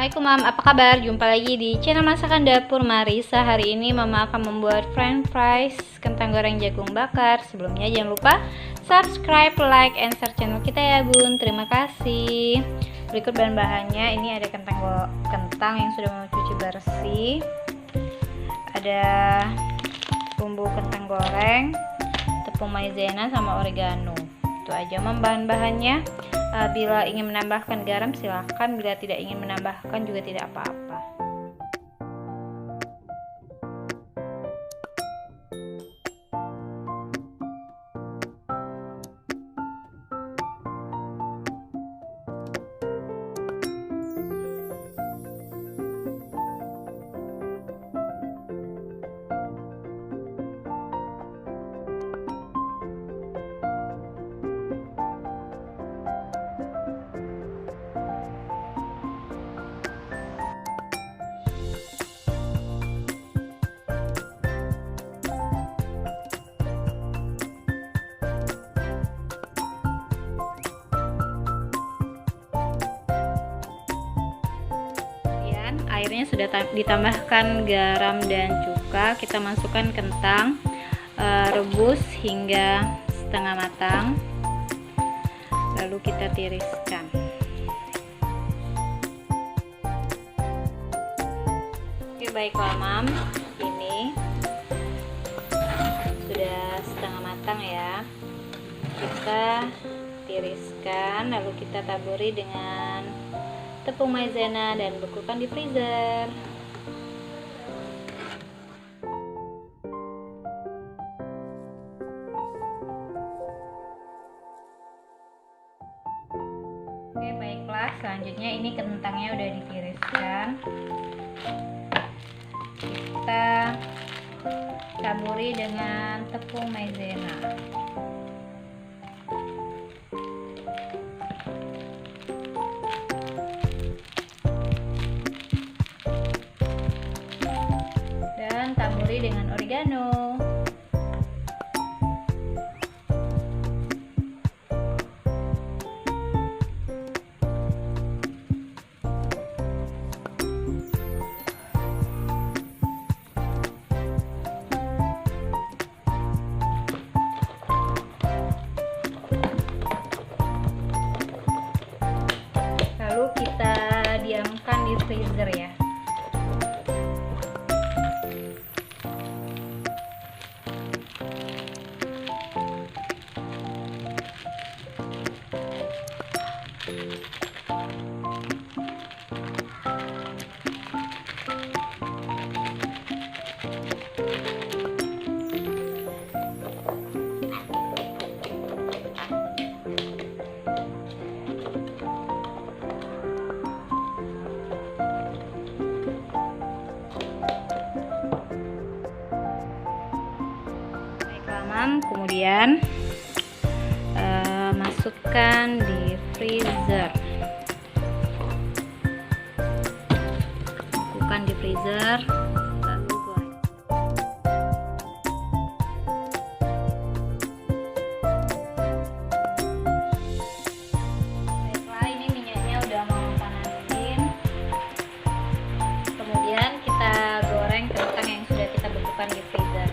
Assalamualaikum Mam, apa kabar? Jumpa lagi di channel Masakan Dapur Marisa. Hari ini Mama akan membuat french fries kentang goreng jagung bakar. Sebelumnya jangan lupa subscribe, like, and share channel kita ya Bun. Terima kasih. Berikut bahan-bahannya. Ini ada kentang yang sudah Mama cuci bersih. Ada bumbu kentang goreng, tepung maizena sama oregano. Itu aja Mam bahan-bahannya. Bila ingin menambahkan garam silahkan, bila tidak ingin menambahkan juga tidak apa-apa. Airnya sudah ditambahkan garam dan cuka. Kita masukkan kentang, rebus hingga setengah matang, lalu kita tiriskan. Oke, baiklah Mam, ini sudah setengah matang ya. Kita tiriskan, lalu kita taburi dengan tepung maizena dan bekukan di freezer. Oke, baiklah, selanjutnya ini kentangnya udah ditiriskan. Kita taburi dengan tepung maizena. Taburi dengan oregano. Lalu kita diamkan di freezer ya. Kemudian masukkan di freezer, bukan di freezer, lalu goreng. Baiklah, ini minyaknya udah mau panasin. Kemudian kita goreng kentang yang sudah kita bekukan di freezer.